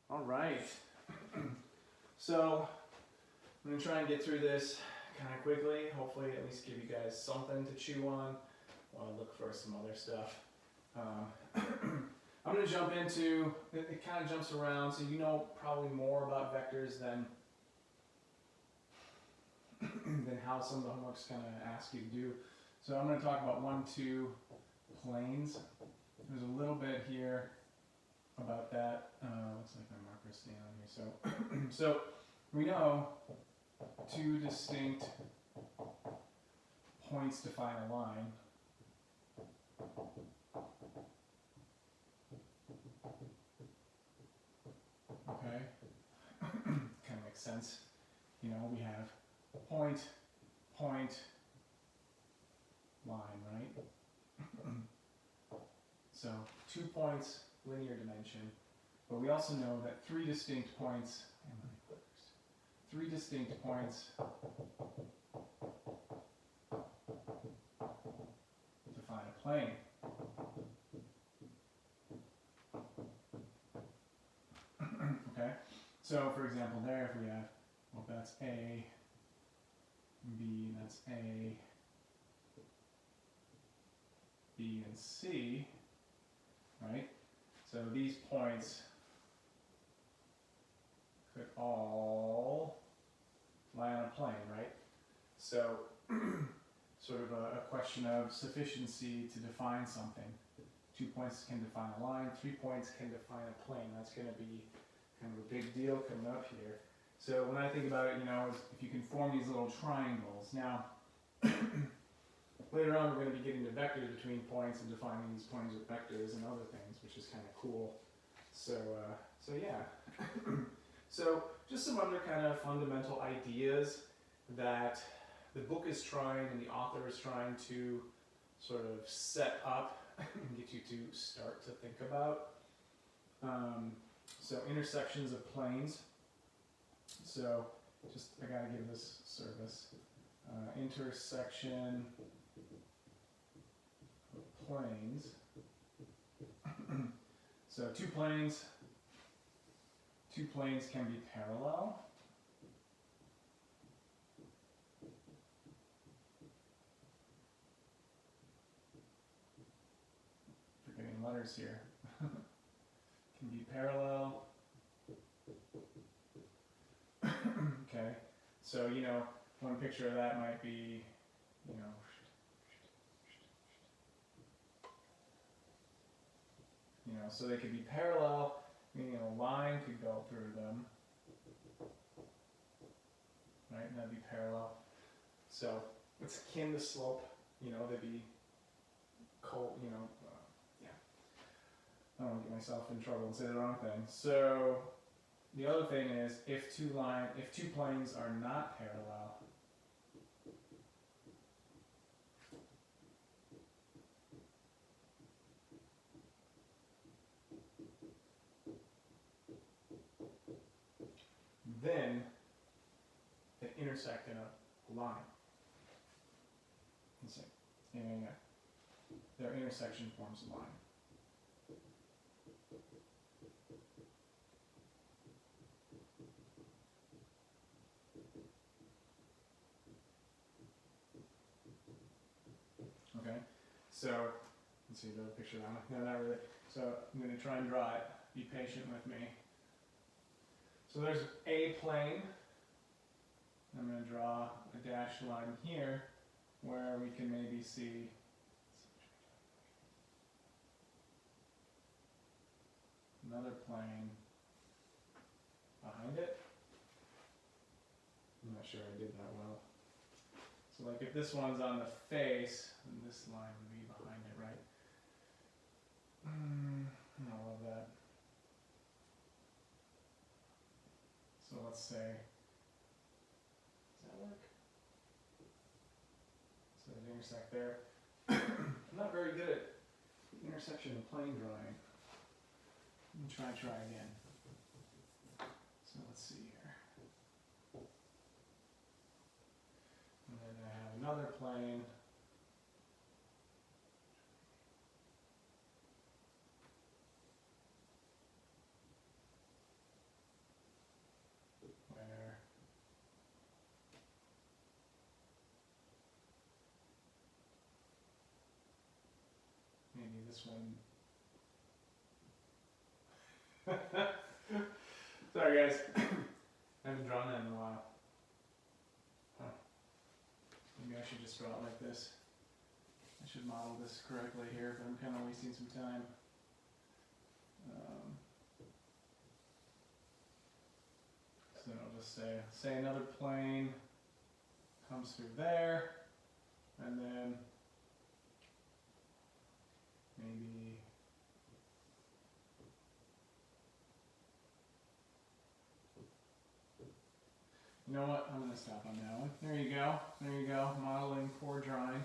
All right. So I'm going to try and get through this kind of quickly. Hopefully at least give you guys something to chew on while I look for some other stuff. I'm going to jump into, it kind of jumps around, so you know probably more about vectors than how some of the homework's going to ask you to do. So I'm going to talk about 1, 2 planes. There's a little bit here about that. Looks like my marker's staying on here. So we know 2 distinct points define a line. Okay, kind of makes sense. You know, we have point, point, line, right? So 2 points, linear dimension. But we also know that 3 distinct points, 3 distinct points define a plane. Okay, so for example there, if we have, well, that's A, B, and that's A, B, and C, right? So these points could all lie on a plane, right? So sort of a question of sufficiency to define something. 2 points can define a line, 3 points can define a plane. That's going to be kind of a big deal coming up here. So when I think about it, you know, if you can form these little triangles. Now, later on we're going to be getting to vectors between points and defining these points with vectors and other things, which is kind of cool. So yeah. So just some other kind of fundamental ideas that the book is trying and the author is trying to sort of set up and get you to start to think about. So intersections of planes. So just, I gotta give this service. Intersection of planes. So two planes can be parallel. Forgetting letters here. Can be parallel. Okay, so you know, one picture of that might be, you know, so they could be parallel, meaning a line could go through them, right? And that'd be parallel. So it's akin to slope. You know, they'd be yeah. I don't want to get myself in trouble and say the wrong thing. So the other thing is, if two planes are not parallel, then they intersect in a line. Let's see. Yeah. Their intersection forms a line. Okay, so let's see, another picture of that one. No, not really. So I'm going to try and draw it. Be patient with me. So there's a plane. I'm going to draw a dashed line here where we can maybe see another plane behind it. I'm not sure I did that well. So like if this one's on the face, then this line would be behind it, right? I love that. So let's say, does that work? So they intersect there. I'm not very good at intersection of plane drawing. Let me try again. So let's see here. And then I have another plane. this one. Sorry guys, I haven't drawn that in a while. Huh. Maybe I should just draw it like this. I should model this correctly here, but I'm kind of wasting some time. So then I'll just say another plane comes through there, and then maybe you know what? I'm going to stop on that one. There you go. There you go. Modeling for drawing.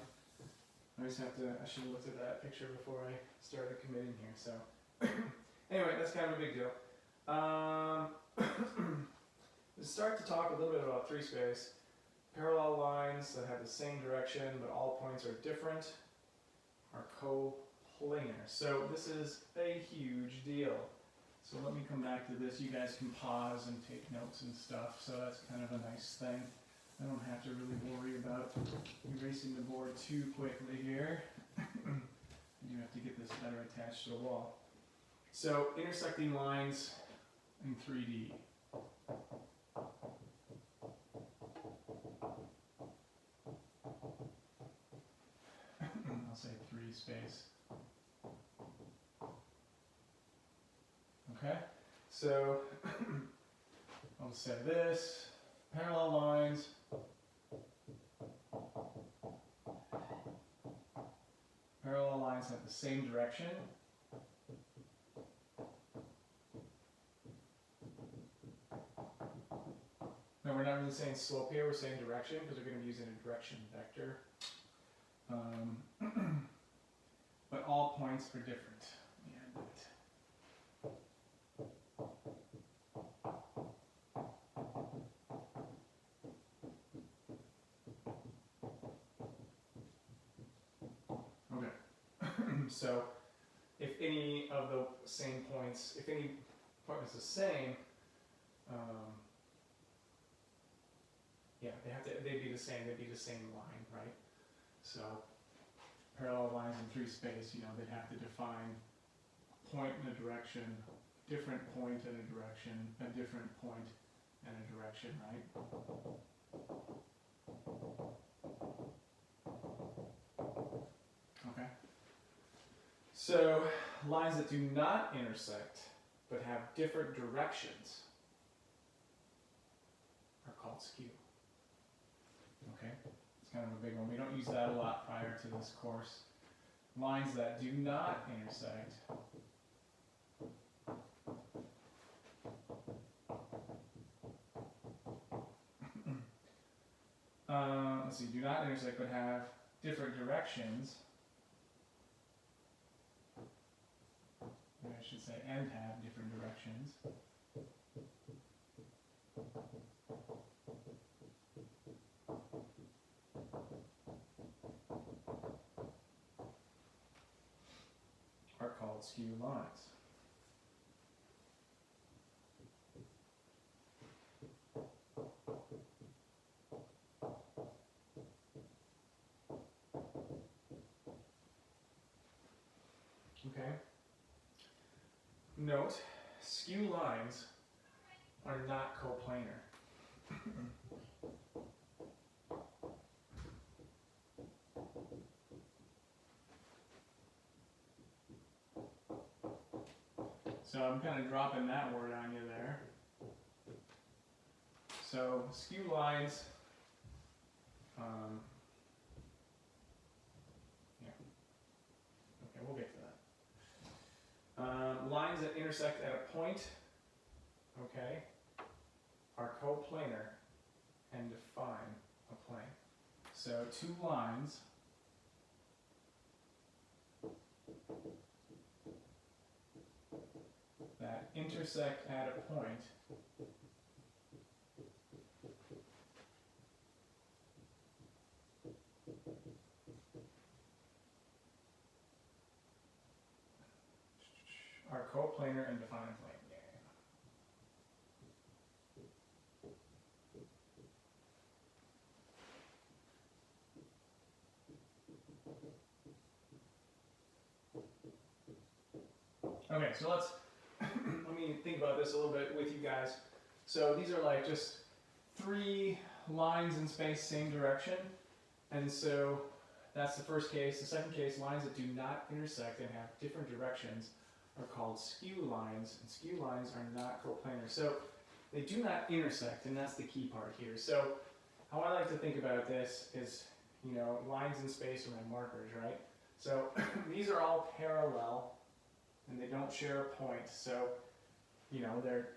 I just have to, I should have looked at that picture before I started committing here. So anyway, that's kind of a big deal. Let's start to talk a little bit about three space. Parallel lines that have the same direction but all points are different are coplanar. So this is a huge deal. So let me come back to this. You guys can pause and take notes and stuff, so that's kind of a nice thing. I don't have to really worry about erasing the board too quickly here. I do have to get this better attached to the wall. So intersecting lines in 3D. I'll say 3 space. Okay, so I'll say this, parallel lines, have the same direction. Now we're not really saying slope here, we're saying direction because we're going to be using a direction vector. But all points are different. So if any of the same points, if any point is the same, yeah, they'd be the same line, right? So parallel lines in 3 space, you know, they'd have to define point in a direction, different point in a direction, a different point in a direction, right? Okay. So lines that do not intersect but have different directions are called skew. Okay, it's kind of a big one. We don't use that a lot prior to this course. Lines that do not intersect let's see, do not intersect but have different directions. I should say, and have different directions. Are called skew lines. Okay. Note, skew lines are not coplanar. So I'm kind of dropping that word on you there. So skew lines, yeah, okay, we'll get to that. Lines that intersect at a point, okay, are coplanar and define a plane. So 2 lines that intersect at a point are coplanar and define a plane. Yeah. Okay, so let's let me think about this a little bit with you guys. So these are like just 3 lines in space, same direction. And so that's the first case. The second case, lines that do not intersect and have different directions are called skew lines, and skew lines are not coplanar. So they do not intersect, and that's the key part here. So how I like to think about this is, you know, lines in space are my markers, right? So these are all parallel, and they don't share a point. So, you know, they're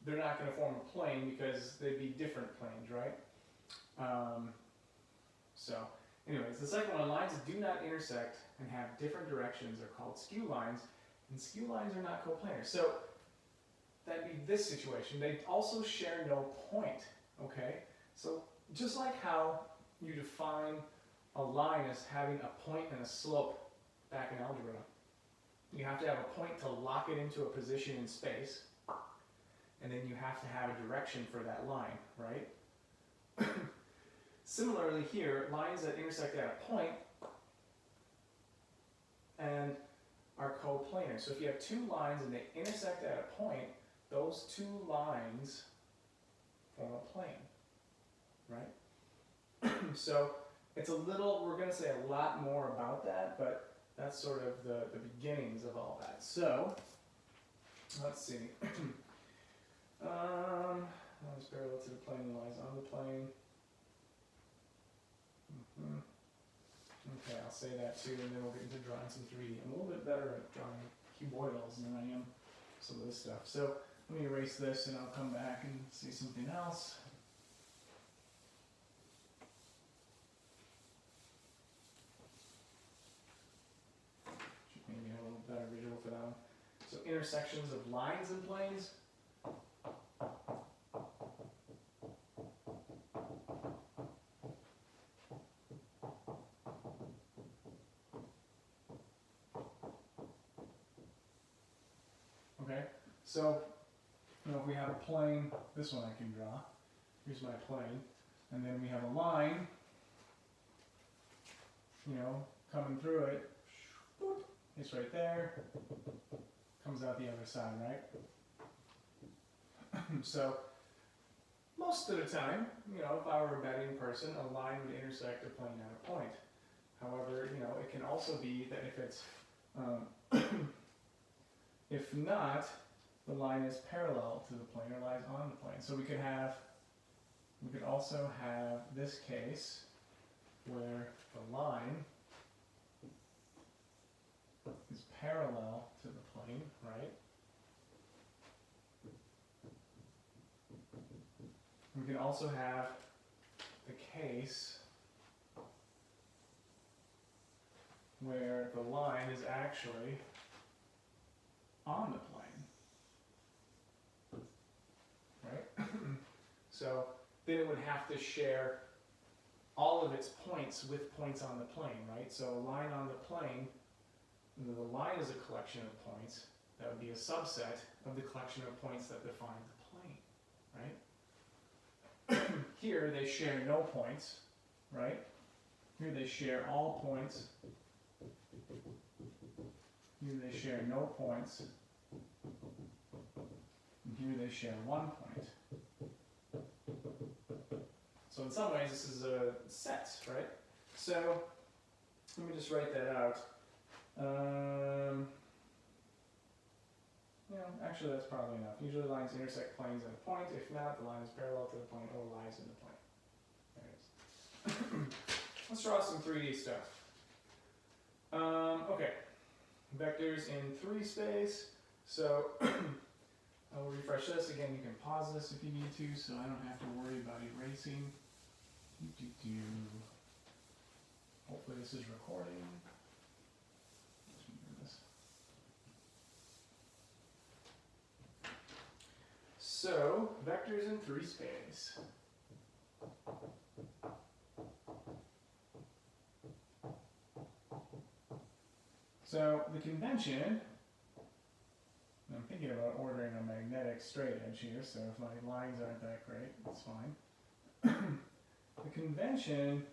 not going to form a plane because they'd be different planes, right? So, anyways, the second one, lines that do not intersect and have different directions are called skew lines, and skew lines are not coplanar. So that'd be this situation. They also share no point, okay? So just like how you define a line as having a point and a slope back in algebra, you have to have a point to lock it into a position in space, and then you have to have a direction for that line, right? Similarly here, lines that intersect at a point and are coplanar. So if you have 2 lines and they intersect at a point, those 2 lines form a plane, right? So it's a little, we're going to say a lot more about that, but that's sort of the beginnings of all that. So let's see. Lines parallel to the plane, lies on the plane. Okay, I'll say that too, and then we'll get into drawing some 3D. I'm a little bit better at drawing cuboidals than I am some of this stuff. So let me erase this, and I'll come back and see something else. Should maybe have a little better visual for that one. So intersections of lines and planes. Okay, so you know, if we have a plane, this one I can draw. Here's my plane, and then we have a line, you know, coming through it. It's right there. Comes out the other side, right? So most of the time, you know, if I were a betting person, a line would intersect a plane at a point. However, you know, it can also be that if it's if not, the line is parallel to the plane or lies on the plane. So we could also have this case where the line is parallel to the plane, right? We can also have the case where the line is actually on the plane, right? So then it would have to share all of its points with points on the plane, right? So a line on the plane, the line is a collection of points. That would be a subset of the collection of points that define the plane, right? Here they share no points, right? Here they share all points. Here they share no points. And here they share 1 point. So in some ways this is a set, right? So let me just write that out. You know, actually that's probably enough. Usually lines intersect planes at a point. If not, the line is parallel to the plane or lies in the plane. There it is. Let's draw some 3D stuff. Okay. Vectors in 3 space. So I will refresh this. Again, you can pause this if you need to, so I don't have to worry about erasing. Hopefully this is recording. Let's do this. So, vectors in 3 space. So the convention, I'm thinking about ordering a magnetic straight edge here, so if my lines aren't that great, that's fine. The convention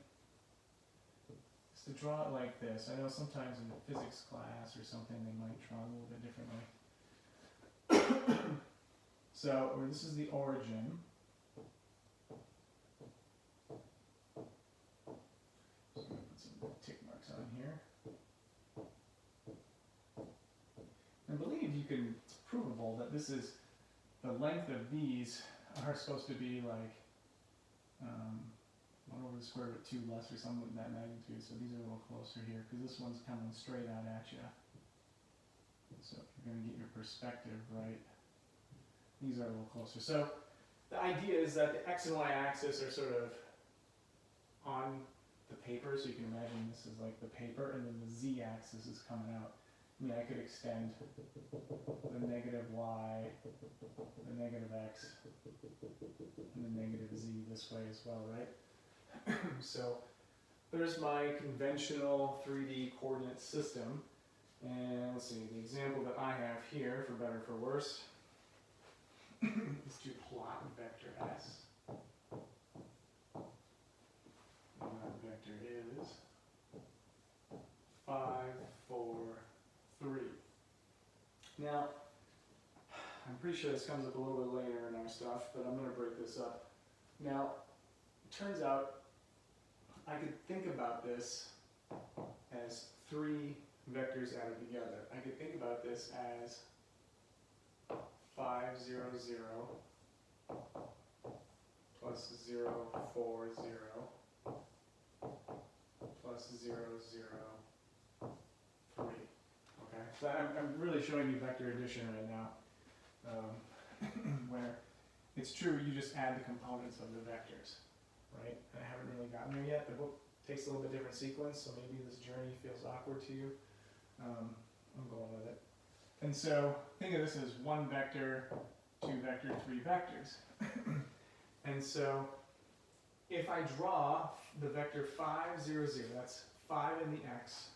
is to draw it like this. I know sometimes in physics class or something they might draw it a little bit differently. So, or this is the origin. So I'm going to put some tick marks on here. I believe you can, it's provable that this is, the length of these are supposed to be like 1 over the square root of 2 less or something with that magnitude. So these are a little closer here because this one's coming straight out at you. So if you're going to get your perspective right, these are a little closer. So the idea is that the x and y axis are sort of on the paper, so you can imagine this is like the paper, and then the z axis is coming out. I mean, I could extend the negative y, the negative x, and the negative z this way as well, right? So there's my conventional 3D coordinate system. And let's see, the example that I have here, for better or for worse, is to plot vector s. And that vector is 5, 4, 3. Now, I'm pretty sure this comes up a little bit later in our stuff, but I'm going to break this up. Now, it turns out I could think about this as 3 vectors added together. I could think about this as 5, 0, 0 plus 0, 4, 0 plus 0, 0, 3. Okay, so I'm really showing you vector addition right now, where it's true you just add the components of the vectors, right? And I haven't really gotten there yet. The book takes a little bit different sequence, so maybe this journey feels awkward to you. I'm going with it. And so think of this as 1 vector, 2 vector, 3 vectors. And so if I draw the vector 5, 0, 0, that's 5 in the x.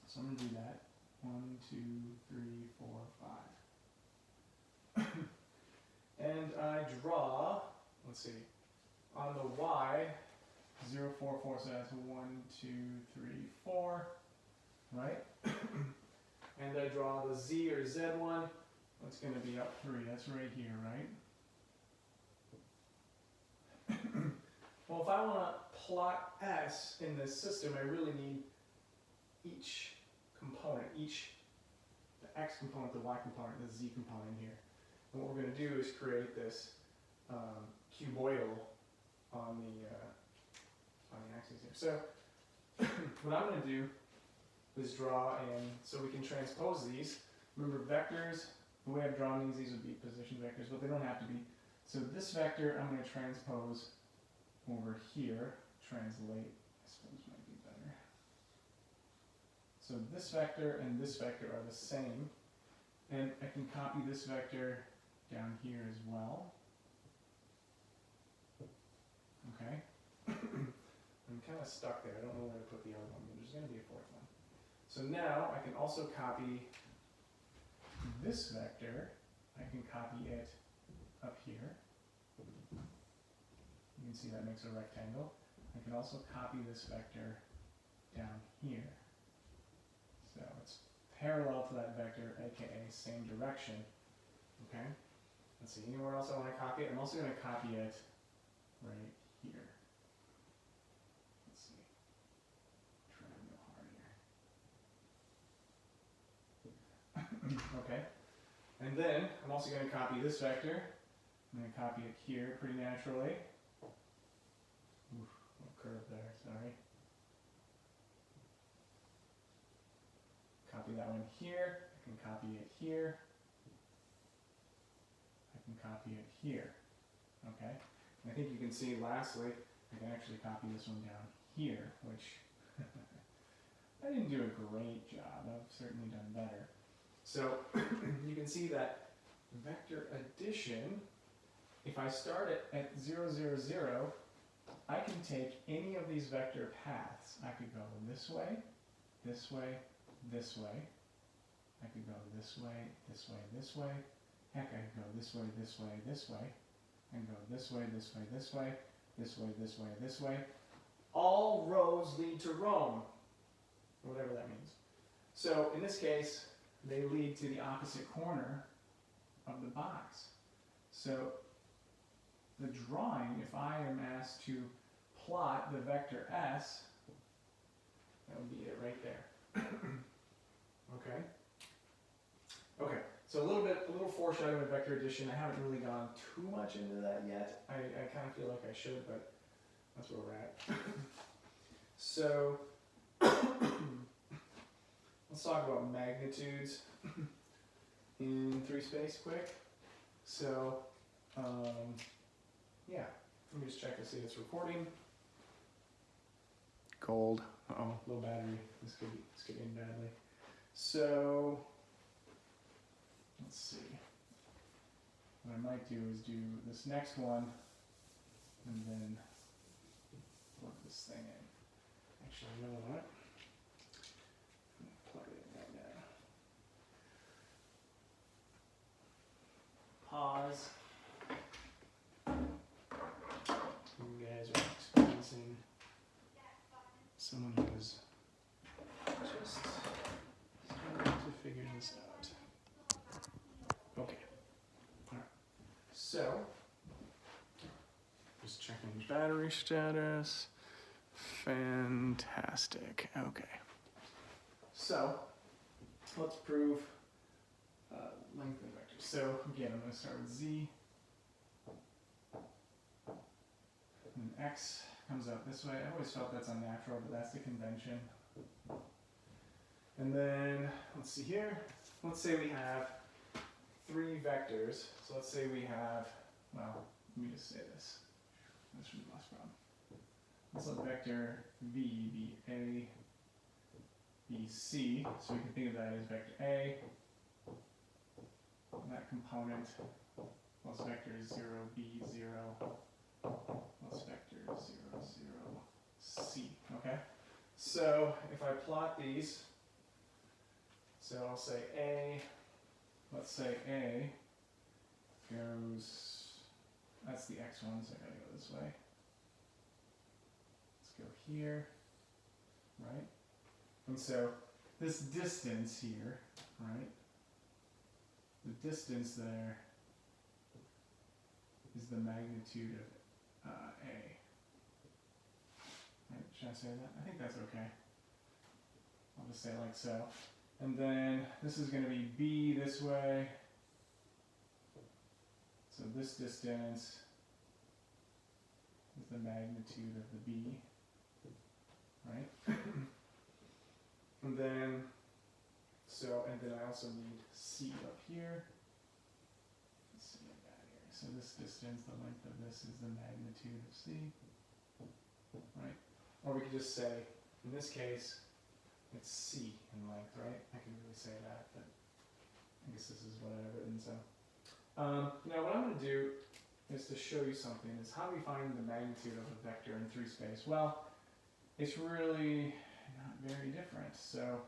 So I'm going to do that. 1, 2, 3, 4, 5. And I draw, let's see, on the y, 0, 4, 4, so that's 1, 2, 3, 4, right? And I draw the z or z one, that's going to be up 3, that's right here, right? Well, if I want to plot s in this system, I really need each component, the x component, the y component, the z component here. And what we're going to do is create this cuboidal on the axis here. So what I'm going to do is draw in, so we can transpose these. Remember, vectors, the way I've drawn these would be position vectors, but they don't have to be. So this vector I'm going to transpose over here. Translate, I suppose might be better. So this vector and this vector are the same. And I can copy this vector down here as well. Okay. I'm kind of stuck there. I don't know where to put the other one, but there's going to be a 4th one. So now I can also copy this vector. I can copy it up here. You can see that makes a rectangle. I can also copy this vector down here. So it's parallel to that vector, aka same direction. Okay? Let's see, anywhere else I want to copy it? I'm also going to copy it right here. Let's see. Try real hard here. Okay. And then I'm also going to copy this vector. I'm going to copy it here pretty naturally. Oof, little curve there, sorry. Copy that one here. I can copy it here. I can copy it here. Okay? And I think you can see, lastly, I can actually copy this one down here, which I didn't do a great job. I've certainly done better. So you can see that vector addition, if I start it at 0, 0, 0, I can take any of these vector paths. I could go this way, this way, this way. I could go this way, this way, this way. Heck, I could go this way, this way, this way. And go this way, this way, this way, this way, this way, this way. All roads lead to Rome, or whatever that means. So in this case, they lead to the opposite corner of the box. So the drawing, if I am asked to plot the vector s, that would be it right there. Okay. Okay. So a little foreshadowing of vector addition. I haven't really gone too much into that yet. I kind of feel like I should, but that's where we're at. So let's talk about magnitudes in 3 space quick. So yeah, let me just check to see if it's recording. Gold. Uh-oh, low battery. This could end badly. So let's see. What I might do is do this next one and then plug this thing in. Actually, you know what? I'm gonna plug it in right now. Pause. You guys are experiencing someone who is just starting to figure this out. Okay. Alright. So, just checking battery status. Fantastic. Okay. So, let's prove length of vectors. So, again, I'm going to start with z. And x comes out this way. I always felt that's unnatural, but that's the convention. And then, let's see here. Let's say we have 3 vectors. So let's say we have, well, let me just say this. That's from the last problem. Let's let vector v be a, b, c. So we can think of that as vector a. And that component plus vector 0, b, 0. Plus vector 0, 0, c. Okay? So if I plot these, so I'll say A, let's say A goes, that's the x1, so I gotta go this way. Let's go here, right? And so this distance here, right? The distance there is the magnitude of A. Right, should I say that? I think that's okay. I'll just say it like so. And then this is going to be B this way. So this distance is the magnitude of the B. Right? And then, and then I also need C up here. Let's see what that here. So this distance, the length of this is the magnitude of C. Right? Or we could just say, in this case, it's C in length, right? I can really say that, but I guess this is what I've written, so. Now what I'm going to do is to show you something, is how we find the magnitude of a vector in 3 space. Well, it's really not very different. So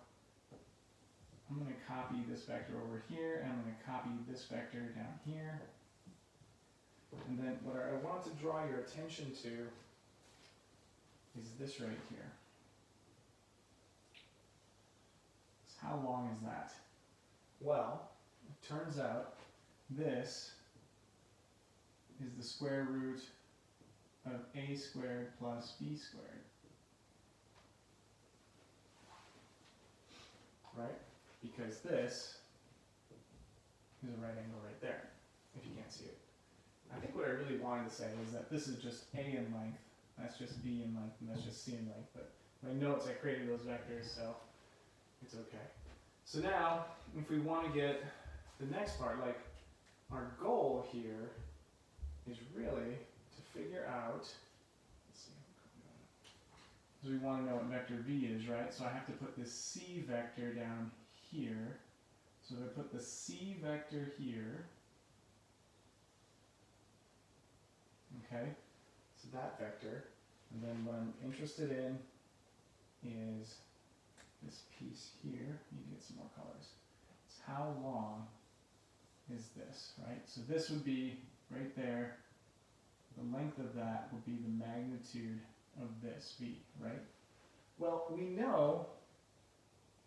I'm going to copy this vector over here, and I'm going to copy this vector down here. And then what I want to draw your attention to is this right here. So how long is that? Well, it turns out this is the square root of a squared plus b squared. Right? Because this is a right angle right there, if you can't see it. I think what I really wanted to say is that this is just a in length, that's just b in length, and that's just c in length. But my notes, I created those vectors, so it's okay. So now, if we want to get the next part, like our goal here is really to figure out, let's see, because we want to know what vector v is, right? So I have to put this c vector down here. So if I put the c vector here, okay, so that vector, and then what I'm interested in is this piece here. Need to get some more colors. It's how long is this, right? So this would be right there. The length of that would be the magnitude of this v, right? Well, we know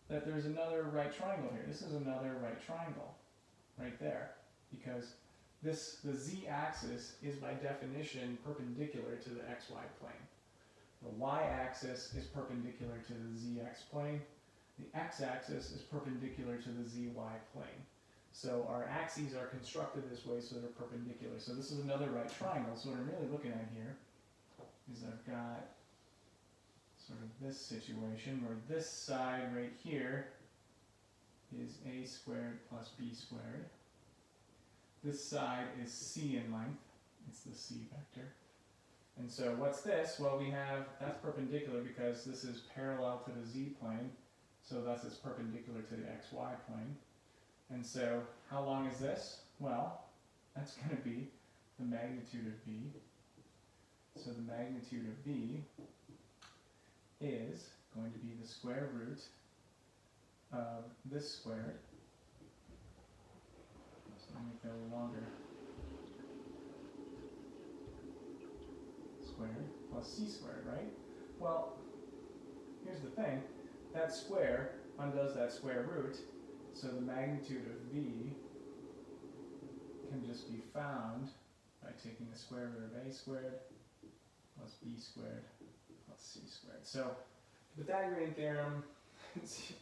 that there's another right triangle here. This is another right triangle right there, because the z-axis is by definition perpendicular to the xy plane. The y-axis is perpendicular to the zx plane. The x-axis is perpendicular to the zy plane. So our axes are constructed this way so they're perpendicular. So this is another right triangle. So what I'm really looking at here is I've got sort of this situation where this side right here is a squared plus b squared. This side is c in length. It's the c vector. And so what's this? Well, we have, that's perpendicular because this is parallel to the z plane. So thus it's perpendicular to the xy plane. And so how long is this? Well, that's going to be the magnitude of v. So the magnitude of v is going to be the square root of this squared. So let me make that a little longer. Squared plus c squared, right? Well, here's the thing. That square undoes that square root, so the magnitude of v can just be found by taking the square root of a squared plus b squared plus c squared. So the Pythagorean theorem, it's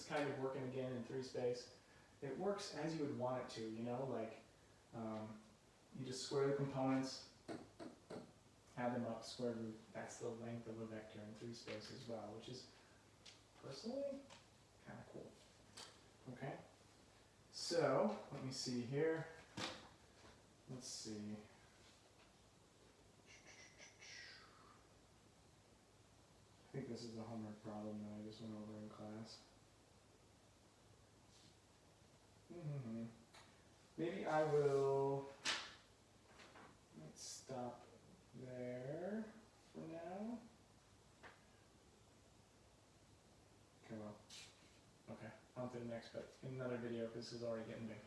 kind of working again in 3 space. It works as you would want it to, you just square the components, add them up, square root. That's the length of a vector in 3 space as well, which is personally kind of cool. Okay, so let me see here. Let's see. I think this is a homework problem that I just went over in class. Maybe I will, let's stop there for now. Okay, well, okay, on to the next, but in another video, because this is already getting big.